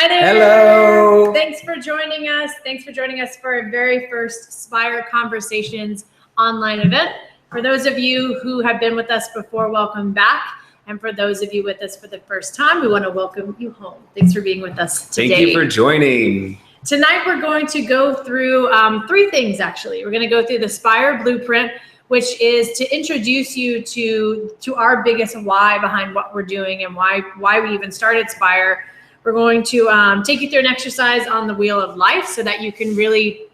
Hi there. Hello. Thanks for joining us. Thanks for joining us for our very first Spire Conversations online event. For those of you who have been with us before, welcome back. And for those of you with us for the first time, we want to welcome you home. Thanks for being with us today. Thank you for joining. Tonight, we're going to go through three things, actually. We're going to go through the Spire Blueprint, which is to introduce you to our biggest why behind what we're doing and why we even started Spire. We're going to take you through an exercise on the wheel of life so that you can really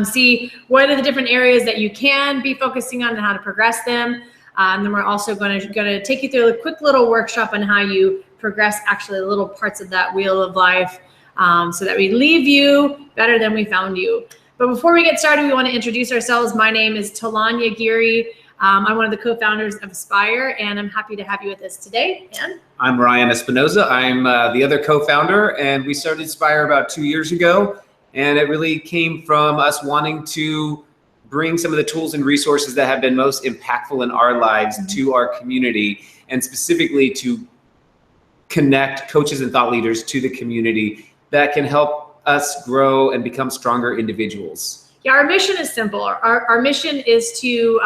see what are the different areas that you can be focusing on and how to progress them. And then we're also going to take you through a quick little workshop on how you progress actually the little parts of that wheel of life so that we leave you better than we found you. But before we get started, we want to introduce ourselves. My name is Talanya Geary. I'm one of the co-founders of Spire, and I'm happy to have you with us today. And I'm Ryan Espinoza. I'm the other co-founder, and we started Spire about 2 years ago. And it really came from us wanting to bring some of the tools and resources that have been most impactful in our lives to our community, and specifically to connect coaches and thought leaders to the community that can help us grow and become stronger individuals. Yeah, our mission is simple. Our mission is to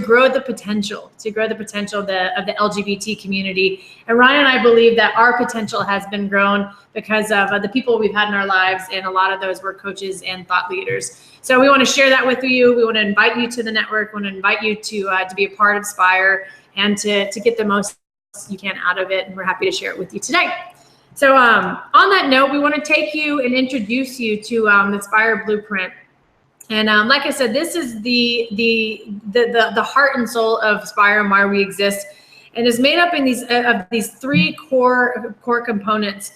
grow the potential, of the LGBT community. And Ryan and I believe that our potential has been grown because of the people we've had in our lives, and a lot of those were coaches and thought leaders. So we want to share that with you. We want to invite you to the network. We want to invite you to be a part of Spire and to get the most you can out of it. And we're happy to share it with you today. So on that note, we want to take you and introduce you to the Spire Blueprint. And like I said, this is the heart and soul of Spire and why we exist, and is made up in these three core components.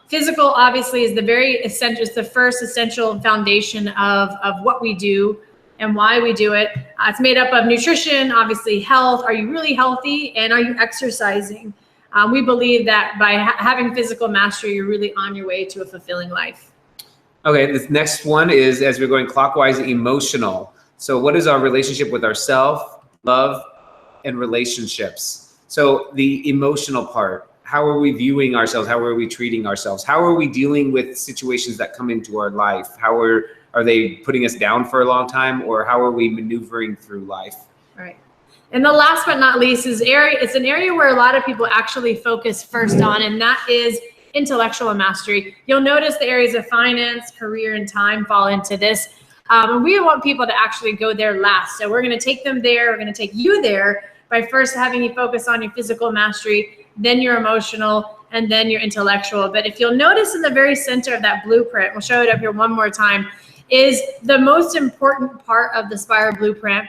Physical, obviously, is the very essential. It's the first essential foundation of what we do and why we do it. It's made up of nutrition, obviously health. Are you really healthy, and are you exercising? We believe that by having physical mastery, you're really on your way to a fulfilling life. Okay, this next one is, as we're going clockwise, emotional. So what is our relationship with ourselves, love, and relationships? So the emotional part, how are we viewing ourselves? How are we treating ourselves? How are we dealing with situations that come into our life? How are they putting us down for a long time, or how are we maneuvering through life? Right. And the last but not least is it's an area where a lot of people actually focus first on, and that is intellectual mastery. You'll notice the areas of finance, career, and time fall into this. And we want people to actually go there last. So we're going to take them there. We're going to take you there by first having you focus on your physical mastery, then your emotional, and then your intellectual. But if you'll notice in the very center of that blueprint, we'll show it up here one more time, is the most important part of the Spire Blueprint.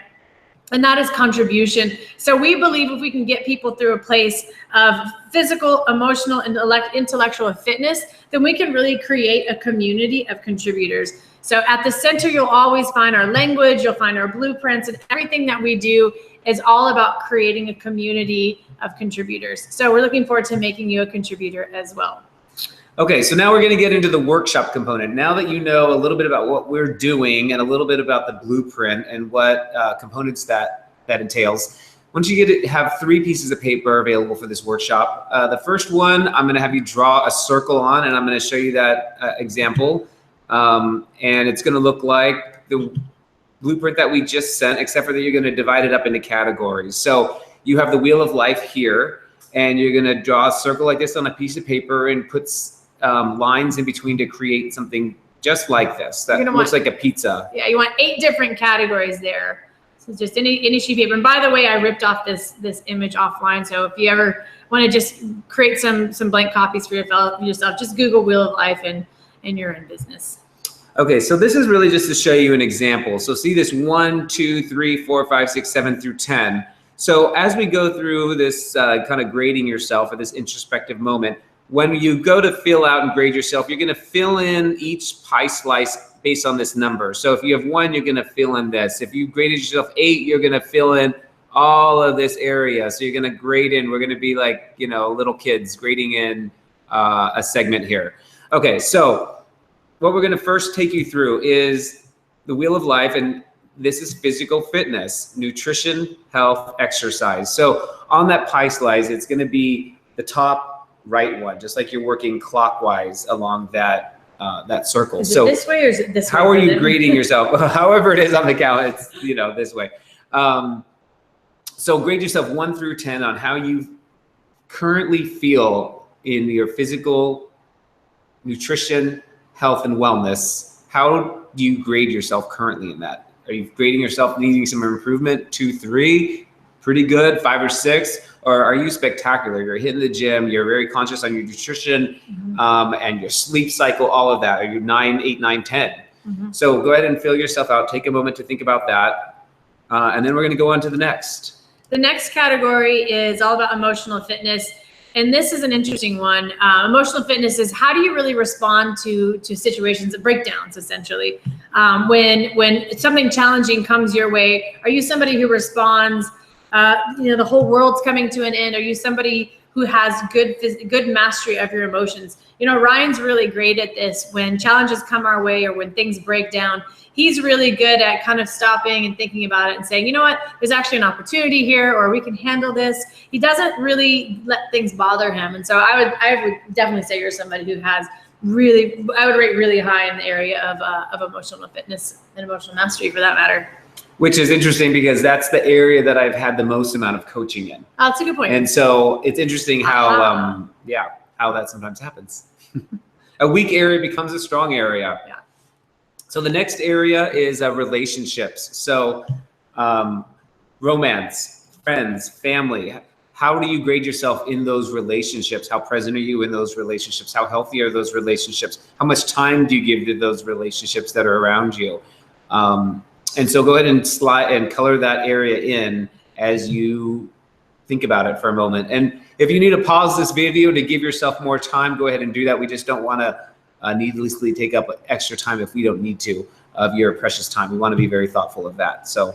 And that is contribution. So we believe if we can get people through a place of physical, emotional, and intellectual fitness, then we can really create a community of contributors. So at the center, you'll always find our language, you'll find our blueprints, and everything that we do is all about creating a community of contributors. So we're looking forward to making you a contributor as well. Okay, so now we're going to get into the workshop component. Now that you know a little bit about what we're doing and a little bit about the blueprint and what components that entails, once you have 3 pieces of paper available for this workshop. The first one, I'm going to have you draw a circle on, and I'm going to show you that example. And it's going to look like the blueprint that we just sent, except for that you're going to divide it up into categories. So you have the wheel of life here, and you're going to draw a circle like this on a piece of paper and put lines in between to create something just like this. That looks like a pizza. Yeah, you want 8 different categories there. So just any sheet of paper. And by the way, I ripped off this image offline. So if you ever want to just create some blank copies for yourself, just Google Wheel of Life and you're in business. Okay, so this is really just to show you an example. So see this 1, 2, 3, 4, 5, 6, 7 through 10. So as we go through this kind of grading yourself at this introspective moment, when you go to fill out and grade yourself, you're going to fill in each pie slice based on this number. So if you have 1, you're going to fill in this. If you graded yourself 8, you're going to fill in all of this area. So you're going to grade in. We're going to be like, little kids grading in a segment here. Okay, so what we're going to first take you through is the wheel of life, and this is physical fitness, nutrition, health, exercise. So on that pie slice, it's going to be the top right one, just like you're working clockwise along that that circle. Is it this way or is it this way? How are you grading yourself? However it is on the count, it's, you know, this way. So grade yourself 1 through 10 on how you currently feel in your physical, nutrition, health, and wellness. How do you grade yourself currently in that? Are you grading yourself needing some improvement? 2, 3, pretty good, 5 or 6, or are you spectacular? You're hitting the gym, you're very conscious on your nutrition, and your sleep cycle, all of that. Are you 9, 8, 9, 10? So go ahead and fill yourself out. Take a moment to think about that. And then we're going to go on to the next. The next category is all about emotional fitness. And this is an interesting one. Emotional fitness is how do you really respond to situations of breakdowns, essentially. When something challenging comes your way, are you somebody who responds, you know, the whole world's coming to an end? Are you somebody who has good mastery of your emotions? You know, Ryan's really great at this. When challenges come our way or when things break down, he's really good at kind of stopping and thinking about it and saying, you know what, there's actually an opportunity here, or we can handle this. He doesn't really let things bother him. And so I would definitely say you're somebody who has really, I would rate really high in the area of emotional fitness and emotional mastery, for that matter. Which is interesting because that's the area that I've had the most amount of coaching in. Oh, that's a good point. And so it's interesting how, how that sometimes happens. A weak area becomes a strong area. Yeah. So the next area is relationships. So romance, friends, family. How do you grade yourself in those relationships? How present are you in those relationships? How healthy are those relationships? How much time do you give to those relationships that are around you? And so go ahead and slide and color that area in as you think about it for a moment. And if you need to pause this video to give yourself more time, go ahead and do that. We just don't want to needlessly take up extra time if we don't need to of your precious time. We want to be very thoughtful of that. So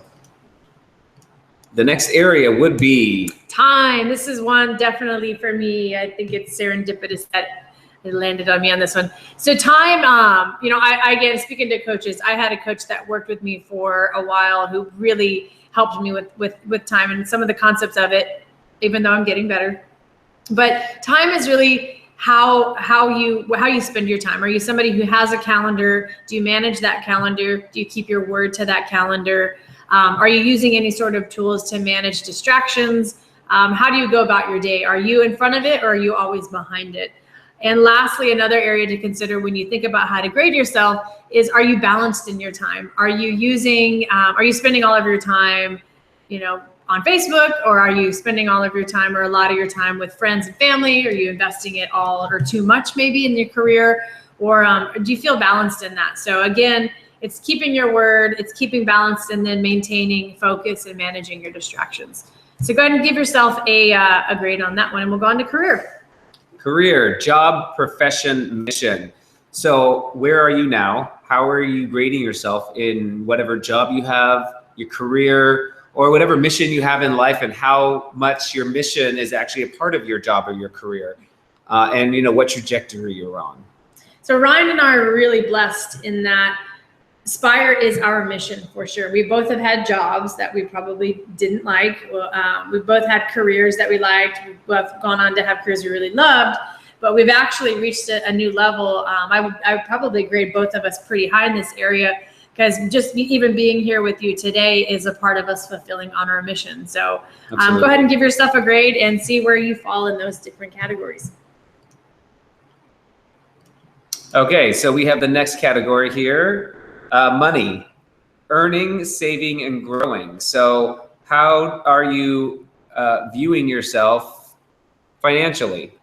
the next area would be time. This is one definitely for me. I think it's serendipitous that it landed on me on this one. So time, you know, I again, speaking to coaches, I had a coach that worked with me for a while who really helped me with time and some of the concepts of it, even though I'm getting better. But time is really how you spend your time. Are you somebody who has a calendar? Do you manage that calendar? Do you keep your word to that calendar? Are you using any sort of tools to manage distractions? How do you go about your day? Are you in front of it or are you always behind it? And lastly, another area to consider when you think about how to grade yourself is, are you balanced in your time? Are you spending all of your time, you know, on Facebook, or are you spending all of your time or a lot of your time with friends and family? Are you investing it all or too much maybe in your career? Or do you feel balanced in that? So again, it's keeping your word, it's keeping balanced, and then maintaining focus and managing your distractions. So go ahead and give yourself a grade on that one, and we'll go on to career. Career, job, profession, mission. So where are you now? How are you grading yourself in whatever job you have, your career, or whatever mission you have in life, and how much your mission is actually a part of your job or your career, and you know what trajectory you're on. So Ryan and I are really blessed in that Spire is our mission for sure. We both have had jobs that we probably didn't like. We both had careers that we liked. We've both gone on to have careers we really loved, but we've actually reached a new level. I would probably grade both of us pretty high in this area, because just even being here with you today is a part of us fulfilling on our mission. So go ahead and give yourself a grade and see where you fall in those different categories. Okay, so we have the next category here, money, earning, saving, and growing. So how are you viewing yourself financially?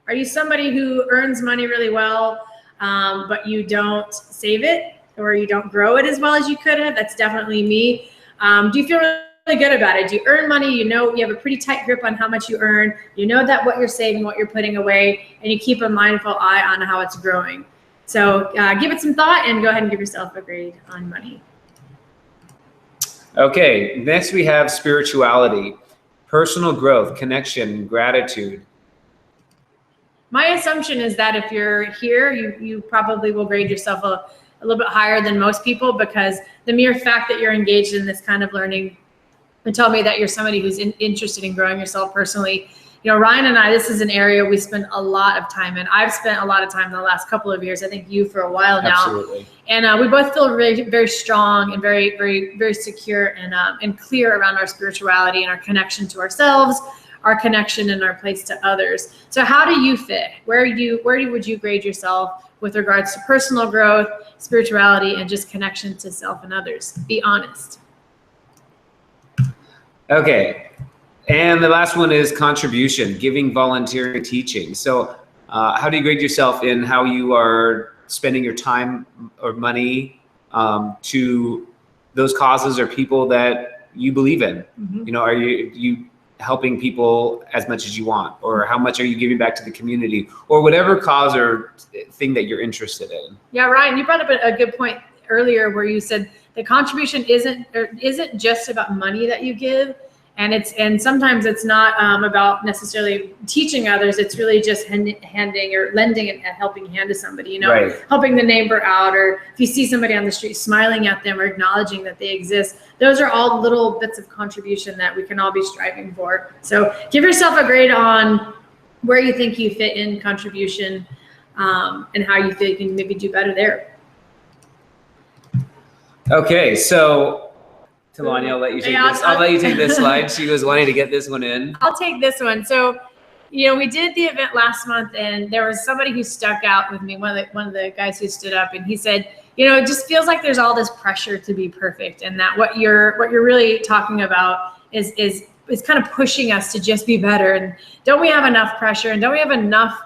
Are you somebody who earns money really well, but you don't save it, or you don't grow it as well as you could have? That's definitely me. Do you feel really good about it? Do you earn money? You know, you have a pretty tight grip on how much you earn. You know that what you're saving, what you're putting away, and you keep a mindful eye on how it's growing. So give it some thought and go ahead and give yourself a grade on money. Okay, next we have spirituality, personal growth, connection, gratitude. My assumption is that if you're here, you probably will grade yourself a little bit higher than most people, because the mere fact that you're engaged in this kind of learning would tell me that you're somebody who's interested in growing yourself personally. Ryan and I, this is an area we spend a lot of time in. I've spent a lot of time in the last couple of years. I think you for a while now. Absolutely. And we both feel very, very strong and very, very, very secure and clear around our spirituality and our connection to ourselves, our connection and our place to others. So how do you fit? Where would you grade yourself with regards to personal growth, spirituality, and just connection to self and others? Be honest. Okay. And the last one is contribution, giving, volunteering, teaching. So how do you grade yourself in how you are spending your time or money to those causes or people that you believe in? Mm-hmm. Are you helping people as much as you want, or how much are you giving back to the community, or whatever cause or thing that you're interested in? Yeah, Ryan, you brought up a good point earlier where you said the contribution isn't just about money that you give. And sometimes it's not about necessarily teaching others. It's really just handing or lending a helping hand to somebody, Right. Helping the neighbor out, or if you see somebody on the street, smiling at them or acknowledging that they exist. Those are all little bits of contribution that we can all be striving for. So give yourself a grade on where you think you fit in contribution and how you think you can maybe do better there. Okay, so Talanya, I'll let you take this. I'll let you take this slide. She was wanting to get this one in. I'll take this one. So, we did the event last month, and there was somebody who stuck out with me. One of the guys who stood up, and he said, it just feels like there's all this pressure to be perfect, and that what you're really talking about is kind of pushing us to just be better. And don't we have enough pressure? And don't we have enough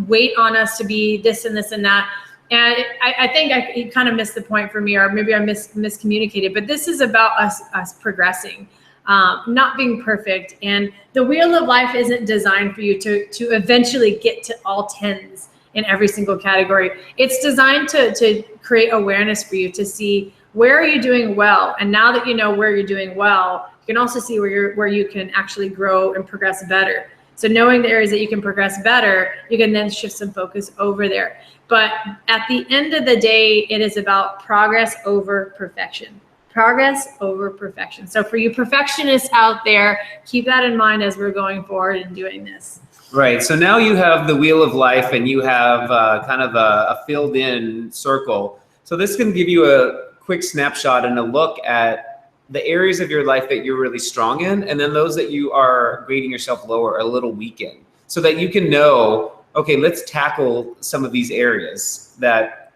weight on us to be this and this and that? And I think he kind of missed the point for me, or maybe I miscommunicated, but this is about us progressing, not being perfect. And the wheel of life isn't designed for you to eventually get to all 10s in every single category. It's designed to create awareness for you to see where are you doing well. And now that you know where you're doing well, you can also see where you can actually grow and progress better. So knowing the areas that you can progress better, you can then shift some focus over there. But at the end of the day, it is about progress over perfection. Progress over perfection. So for you perfectionists out there, keep that in mind as we're going forward and doing this. Right. So now you have the wheel of life, and you have kind of a filled in circle. So this can give you a quick snapshot and a look at the areas of your life that you're really strong in, and then those that you are grading yourself lower, a little weak in, so that you can know, okay, let's tackle some of these areas that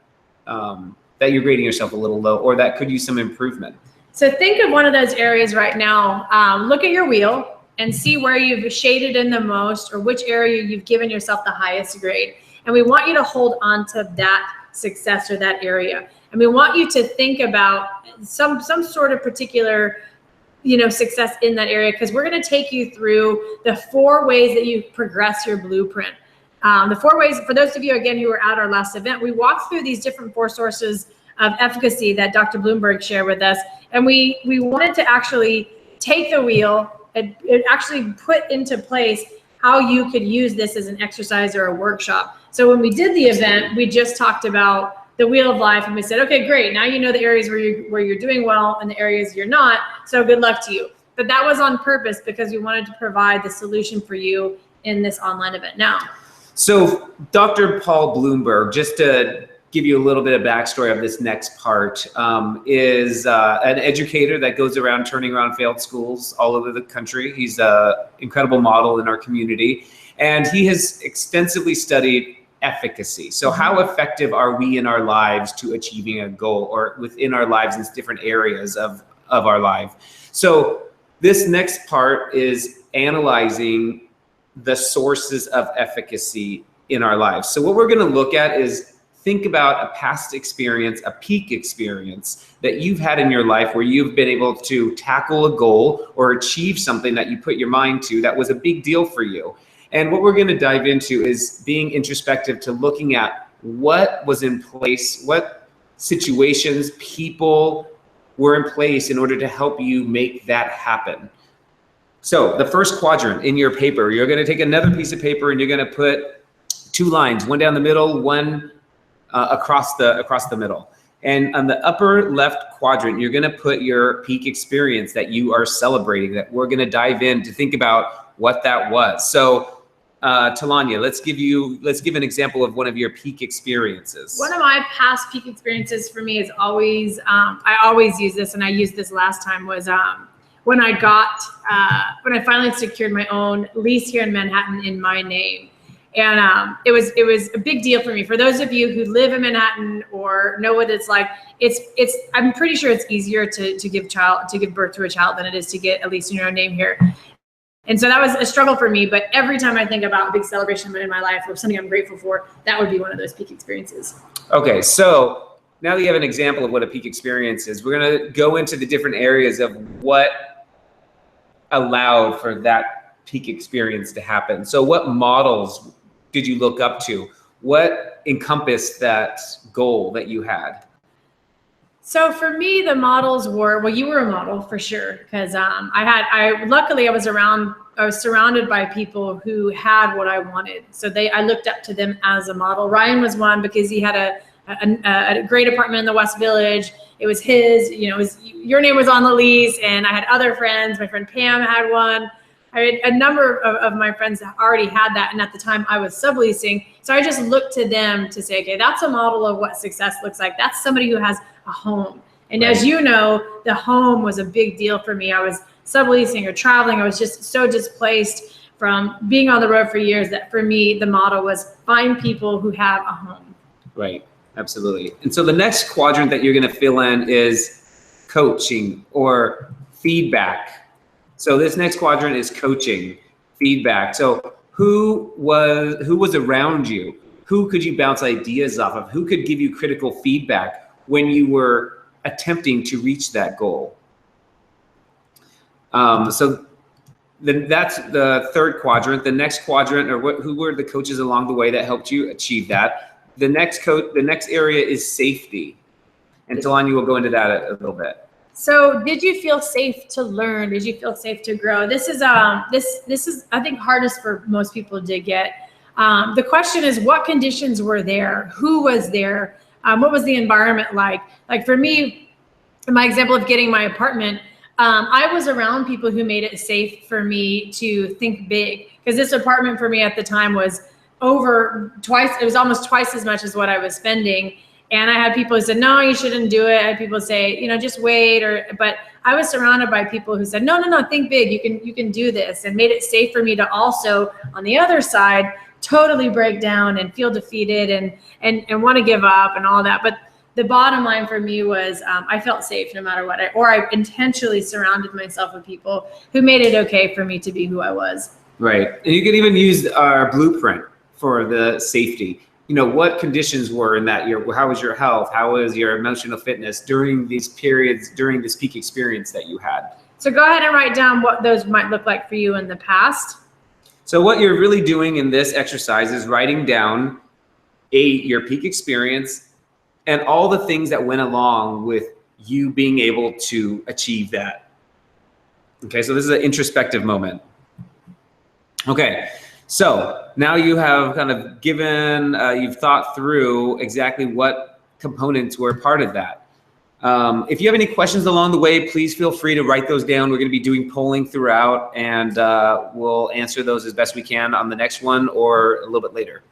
you're grading yourself a little low, or that could use some improvement. So think of one of those areas right now. Look at your wheel and see where you've shaded in the most, or which area you've given yourself the highest grade. And we want you to hold on to that success or that area. And we want you to think about some sort of particular success in that area, because we're going to take you through the 4 ways that you progress your blueprint. The 4 ways, for those of you, again, who were at our last event, we walked through these different 4 sources of efficacy that Dr. Bloomberg shared with us. And we wanted to actually take the wheel and actually put into place how you could use this as an exercise or a workshop. So when we did the event, we just talked about the wheel of life, and we said, okay, great. Now you know the areas where you're doing well and the areas you're not. So good luck to you. But that was on purpose, because we wanted to provide the solution for you in this online event now. So Dr. Paul Bloomberg, just to give you a little bit of backstory of this next part, is an educator that goes around turning around failed schools all over the country. He's an incredible model in our community, and he has extensively studied efficacy. So how effective are we in our lives to achieving a goal, or within our lives in different areas of our life? So this next part is analyzing the sources of efficacy in our lives. So what we're going to look at is think about a past experience, a peak experience that you've had in your life where you've been able to tackle a goal or achieve something that you put your mind to that was a big deal for you. And what we're going to dive into is being introspective to looking at what was in place, what situations, people were in place in order to help you make that happen. So the first quadrant in your paper, you're going to take another piece of paper and you're going to put 2 lines, one down the middle, one across the middle. And on the upper left quadrant, you're going to put your peak experience that you are celebrating, that we're going to dive in to think about what that was. So Talanya, let's give an example of one of your peak experiences. One of my past peak experiences for me is always, I always use this, and I used this last time, was when I finally secured my own lease here in Manhattan in my name. And it was a big deal for me. For those of you who live in Manhattan or know what it's like, I'm pretty sure it's easier to give birth to a child than it is to get a lease in your own name here. And so that was a struggle for me, but every time I think about a big celebration in my life or something I'm grateful for, that would be one of those peak experiences. Okay, so now that you have an example of what a peak experience is, we're gonna go into the different areas of what allowed for that peak experience to happen. So what models did you look up to? What encompassed that goal that you had? So for me, the models were, well, you were a model for sure, because luckily I was surrounded by people who had what I wanted. So I looked up to them as a model. Ryan was one because he had a great apartment in the West Village. It was his, your name was on the lease, and I had other friends. My friend Pam had one. I had a number of my friends that already had that, and at the time I was subleasing. So I just looked to them to say, okay, that's a model of what success looks like. That's somebody who has a home. And as you know, the home was a big deal for me. I was subleasing or traveling. I was just so displaced from being on the road for years that for me, the model was find people who have a home. Right, absolutely. And so the next quadrant that you're gonna fill in is coaching or feedback. So this next quadrant is coaching, feedback. So who was around you? Who could you bounce ideas off of? Who could give you critical feedback when you were attempting to reach that goal? So then that's the third quadrant. The next quadrant, who were the coaches along the way that helped you achieve that? The next area is safety. And Talanya will go into that a little bit. So did you feel safe to learn? Did you feel safe to grow? This is I think hardest for most people to get. The question is, what conditions were there? Who was there? What was the environment like? Like for me, in my example of getting my apartment, I was around people who made it safe for me to think big, because this apartment for me at the time was it was almost twice as much as what I was spending. And I had people who said, no, you shouldn't do it. I had people say, just wait. But I was surrounded by people who said, no, think big. You can do this, and made it safe for me to also, on the other side, totally break down and feel defeated and want to give up and all that. But the bottom line for me was I felt safe no matter what. I intentionally surrounded myself with people who made it okay for me to be who I was. Right. And you can even use our blueprint for the safety. What conditions were in that year? How was your health? How was your emotional fitness during these periods, during this peak experience that you had? So go ahead and write down what those might look like for you in the past. So what you're really doing in this exercise is writing down your peak experience and all the things that went along with you being able to achieve that. Okay, so this is an introspective moment. Okay. So now you have kind of you've thought through exactly what components were part of that. If you have any questions along the way, please feel free to write those down. We're going to be doing polling throughout, and we'll answer those as best we can on the next one or a little bit later.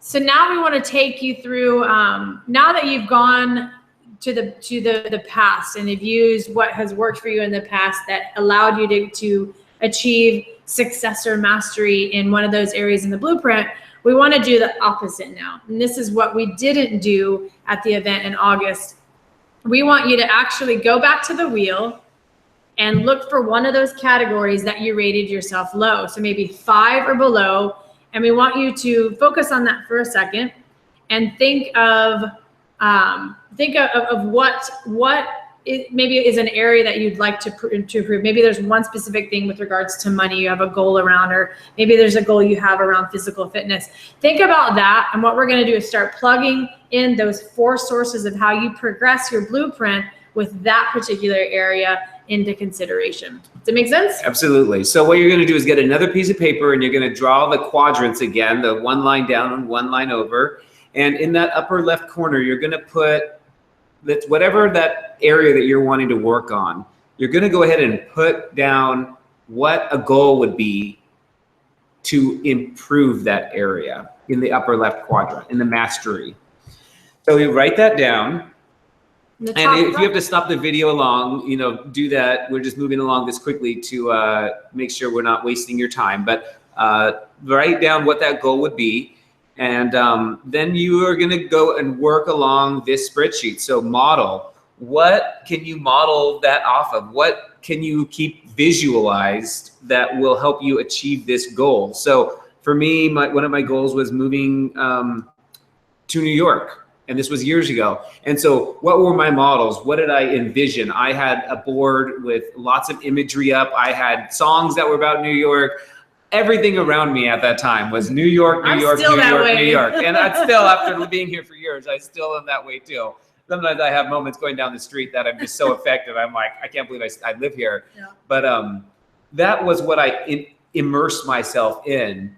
So now we want to take you through, now that you've gone to the past and you've used what has worked for you in the past that allowed you to achieve success or mastery in one of those areas in the blueprint, we want to do the opposite now. And this is what we didn't do at the event in August. We want you to actually go back to the wheel and look for one of those categories that you rated yourself low. So maybe 5 or below. And we want you to focus on that for a second and think of what it maybe is an area that you'd like to improve. Maybe there's one specific thing with regards to money you have a goal around, or maybe there's a goal you have around physical fitness. Think about that, and what we're going to do is start plugging in those 4 sources of how you progress your blueprint with that particular area into consideration. Does it make sense? Absolutely. So what you're going to do is get another piece of paper, and you're going to draw the quadrants again, the one line down and one line over. And in that upper left corner, you're going to put whatever that area that you're wanting to work on, you're going to go ahead and put down what a goal would be to improve that area in the upper left quadrant, in the mastery. So you write that down. And if you have to stop the video along, do that. We're just moving along this quickly to make sure we're not wasting your time. But write down what that goal would be. And then you are going to go and work along this spreadsheet. So model. What can you model that off of? What can you keep visualized that will help you achieve this goal? So for me, one of my goals was moving to New York. And this was years ago. And so what were my models? What did I envision? I had a board with lots of imagery up. I had songs that were about New York. Everything around me at that time was New York, New York, New York, New York. And I still, after being here for years, I still am that way too. Sometimes I have moments going down the street that I'm just so affected. I'm like, I can't believe I live here. Yeah. But that was what I immersed myself in.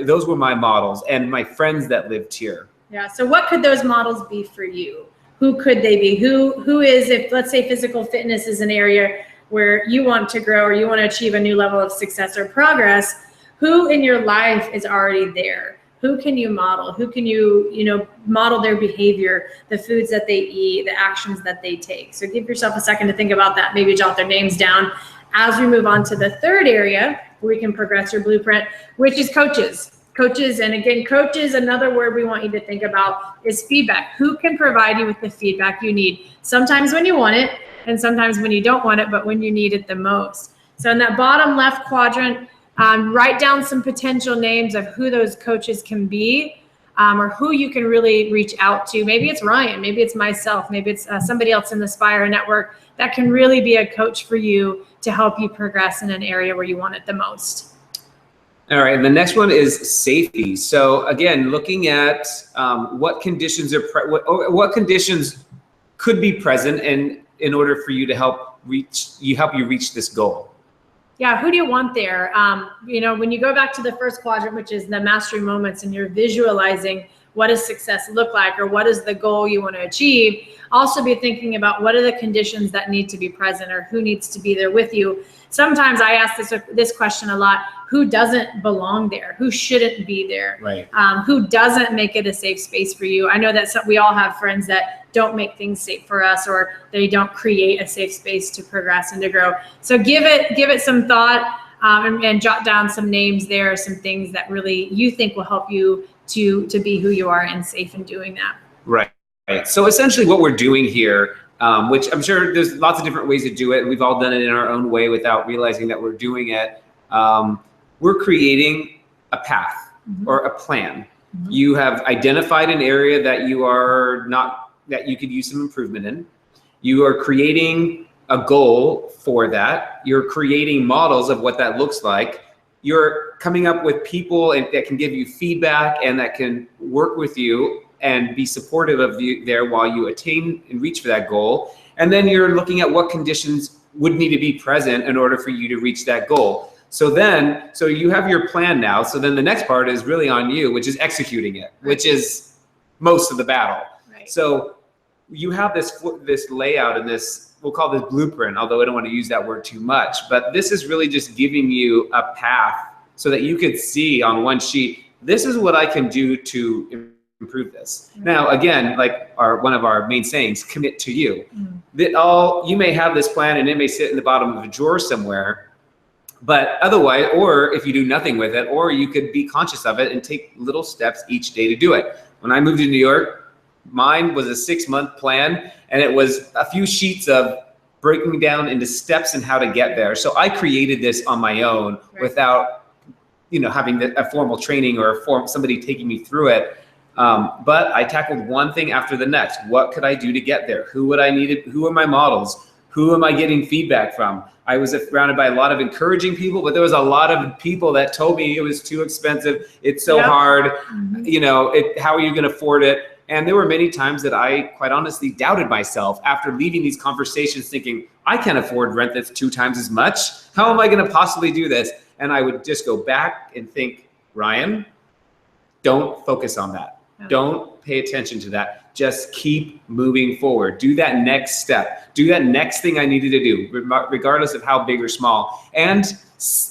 Those were my models and my friends that lived here. Yeah. So what could those models be for you? Who could they be? Who is, if let's say physical fitness is an area where you want to grow or you want to achieve a new level of success or progress, who in your life is already there? Who can you model? Who can you model their behavior, the foods that they eat, the actions that they take? So give yourself a second to think about that. Maybe jot their names down. As we move on to the third area, where we can progress your blueprint, which is coaches. Coaches, and again, coaches, another word we want you to think about is feedback. Who can provide you with the feedback you need? Sometimes when you want it, and sometimes when you don't want it, but when you need it the most. So in that bottom left quadrant, write down some potential names of who those coaches can be, or who you can really reach out to. Maybe it's Ryan, maybe it's myself, maybe it's somebody else in the Spire network that can really be a coach for you to help you progress in an area where you want it the most. All right, and the next one is safety. So again, looking at what conditions are what conditions could be present, and in order for you to help you reach this goal. Yeah, who do you want there? When you go back to the first quadrant, which is the mastery moments, and you're visualizing what does success look like, or what is the goal you want to achieve, also be thinking about what are the conditions that need to be present, or who needs to be there with you. Sometimes I ask this question a lot: who doesn't belong there? Who shouldn't be there? Right. Who doesn't make it a safe space for you? I know that we all have friends that don't make things safe for us, or they don't create a safe space to progress and to grow. So give it some thought, and jot down some names there, some things that really you think will help you to be who you are and safe in doing that. Right. So essentially what we're doing here, which I'm sure there's lots of different ways to do it, and we've all done it in our own way without realizing that we're doing it. We're creating a path or a plan. You have identified an area that you could use some improvement in. You are creating a goal for that. You're creating models of what that looks like. You're coming up with people that can give you feedback and that can work with you and be supportive of you there while you attain and reach for that goal. And then you're looking at what conditions would need to be present in order for you to reach that goal. So you have your plan now. So then the next part is really on you, which is executing it, which is most of the battle. Right. So you have this layout and this, we'll call this blueprint, although I don't want to use that word too much, but this is really just giving you a path so that you could see on one sheet, this is what I can do to improve this. Now, again, like one of our main sayings, commit to you. That you may have this plan and it may sit in the bottom of a drawer somewhere, but otherwise, or if you do nothing with it, or you could be conscious of it and take little steps each day to do it. When I moved to New York, mine was a 6-month plan, and it was a few sheets of breaking down into steps and how to get there. So I created this on my own without, having a formal training or somebody taking me through it. But I tackled one thing after the next. What could I do to get there? Who would I need? Who are my models? Who am I getting feedback from? I was surrounded by a lot of encouraging people, but there was a lot of people that told me it was too expensive. It's so hard. How are you going to afford it? And there were many times that I quite honestly doubted myself after leaving these conversations thinking, I can't afford rent that's 2 times as much. How am I going to possibly do this? And I would just go back and think, Ryan, don't focus on that. Don't pay attention to that. Just keep moving forward. Do that next step. Do that next thing I needed to do, regardless of how big or small. And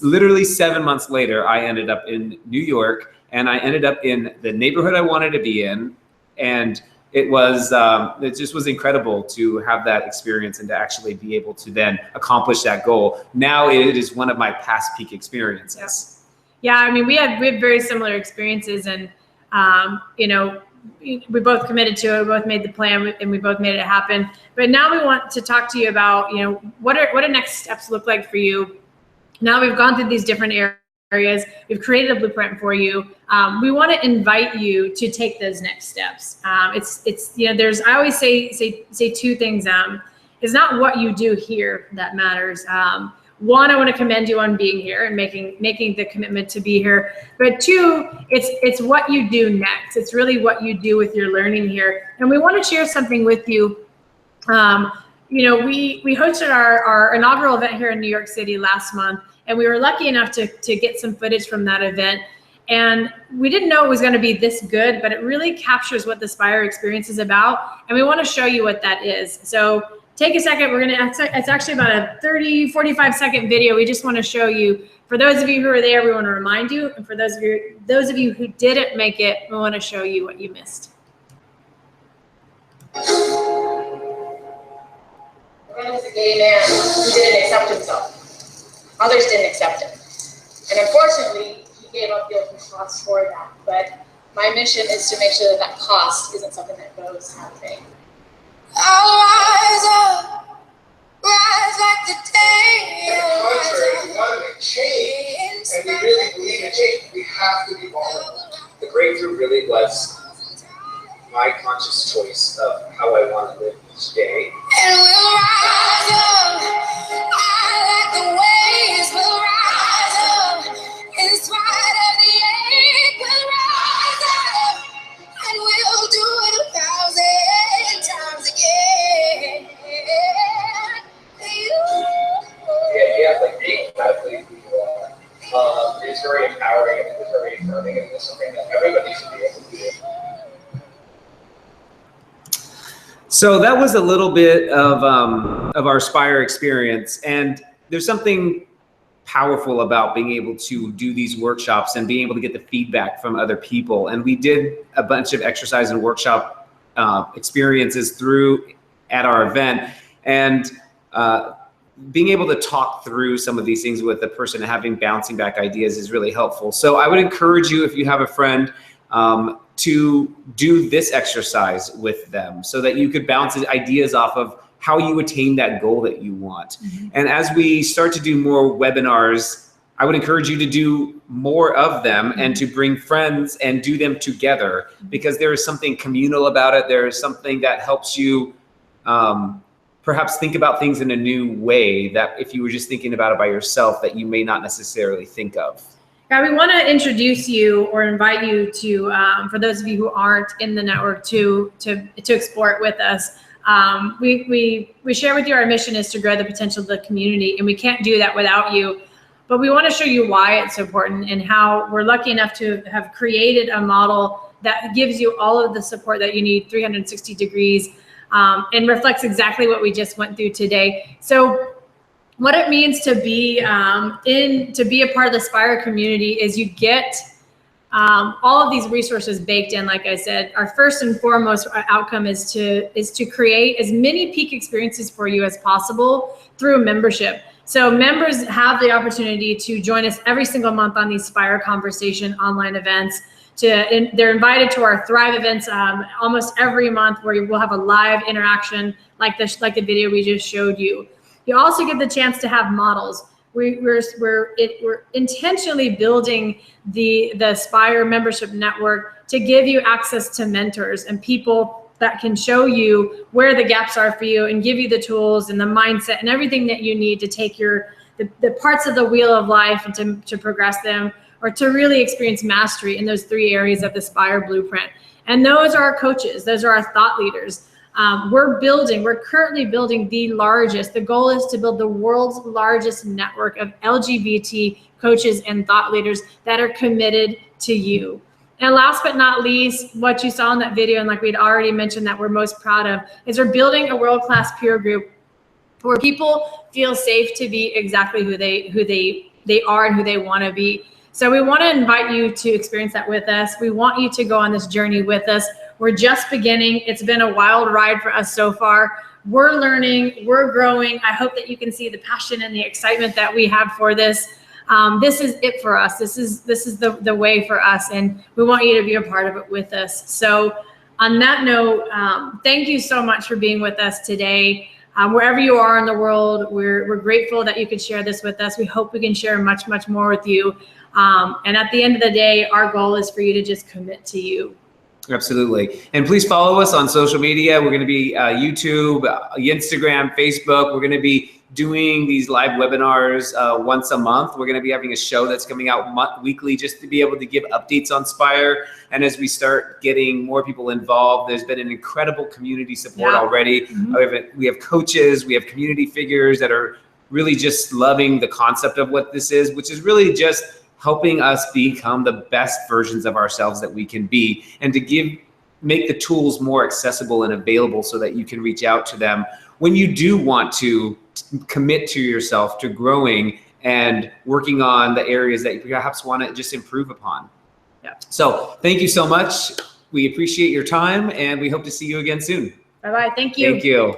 literally 7 months later, I ended up in New York, and I ended up in the neighborhood I wanted to be in. And it just was incredible to have that experience and to actually be able to then accomplish that goal. Now it is one of my past peak experiences. Yeah, I mean, we have very similar experiences, and you know, we both committed to it, we both made the plan, and we both made it happen. But now we want to talk to you about, you know, what do next steps look like for you? Now we've gone through these different areas, we've created a blueprint for you. We want to invite you to take those next steps. It's you know, I always say two things. It's not what you do here that matters. One, I want to commend you on being here and making the commitment to be here. But two, it's what you do next. It's really what you do with your learning here. And we want to share something with you. You know, we hosted our inaugural event here in New York City last month, and we were lucky enough to get some footage from that event. And we didn't know it was going to be this good, but it really captures what the Spire experience is about. And we want to show you what that is. So take a second. It's actually about a 30, 45 second video. We just want to show you, for those of you who are there, we want to remind you. And for those of you who didn't make it, we want to show you what you missed. There was a gay man who didn't accept himself. Others didn't accept him. And unfortunately, he gave up the ultimate cost for that. But my mission is to make sure that cost isn't something that goes unpaid. I'll rise up, rise like the day. To the contrary, we want to make change, and we really believe in change. We have to be vulnerable. The breakthrough really was my conscious choice of how I want to live each day. And we'll rise up, I like the waves, we'll rise up, in spite of the ache, we'll rise up, and we'll do it 1,000 times again. Yeah, like being athletes who you are. It's very empowering and it's very affirming, and it's something that everybody should be able to do. So that was a little bit of our Spire experience, and there's something powerful about being able to do these workshops and being able to get the feedback from other people. And we did a bunch of exercise and workshop experiences at our event, and being able to talk through some of these things with the person and having bouncing back ideas is really helpful. So I would encourage you, if you have a friend, to do this exercise with them so that you could bounce ideas off of how you attain that goal that you want. Mm-hmm. And as we start to do more webinars, I would encourage you to do more of them, mm-hmm. and to bring friends and do them together, because there is something communal about it. There is something that helps you perhaps think about things in a new way that if you were just thinking about it by yourself, that you may not necessarily think of. Yeah, we want to introduce you or invite you to, for those of you who aren't in the network, to explore it with us. We share with you our mission is to grow the potential of the community, and we can't do that without you. But we want to show you why it's so important and how we're lucky enough to have created a model that gives you all of the support that you need 360 degrees, and reflects exactly what we just went through today. So what it means to be a part of the Spire community is you get all of these resources baked in. Like I said, our first and foremost outcome is to create as many peak experiences for you as possible through membership. So members have the opportunity to join us every single month on these Spire Conversation online events. They're invited to our Thrive events almost every month, where we'll have a live interaction like the video we just showed you. You also get the chance to have models. We're intentionally building the Spire membership network to give you access to mentors and people that can show you where the gaps are for you and give you the tools and the mindset and everything that you need to take the parts of the wheel of life and to progress them, or to really experience mastery in those 3 areas of the Spire blueprint. And those are our coaches. Those are our thought leaders. We're currently building the goal is to build the world's largest network of LGBT coaches and thought leaders that are committed to you. And last but not least, what you saw in that video, and like we'd already mentioned that we're most proud of, is we're building a world-class peer group where people feel safe to be exactly who they are and who they want to be. So we want to invite you to experience that with us. We want you to go on this journey with us. We're just beginning. It's been a wild ride for us so far. We're learning, we're growing. I hope that you can see the passion and the excitement that we have for this. This is it for us. This is the way for us, and we want you to be a part of it with us. So on that note, thank you so much for being with us today. Wherever you are in the world, we're grateful that you could share this with us. We hope we can share much, much more with you. And at the end of the day, our goal is for you to just commit to you. Absolutely. And please follow us on social media. We're going to be YouTube, Instagram, Facebook. We're going to be doing these live webinars once a month. We're going to be having a show that's coming out weekly just to be able to give updates on Spire. And as we start getting more people involved, there's been an incredible community support already. We have coaches, we have community figures that are really just loving the concept of what this is, which is really just helping us become the best versions of ourselves that we can be, and to make the tools more accessible and available so that you can reach out to them when you do want to commit to yourself to growing and working on the areas that you perhaps want to just improve upon. Yeah. So thank you so much. We appreciate your time, and we hope to see you again soon. Bye-bye. Thank you. Thank you.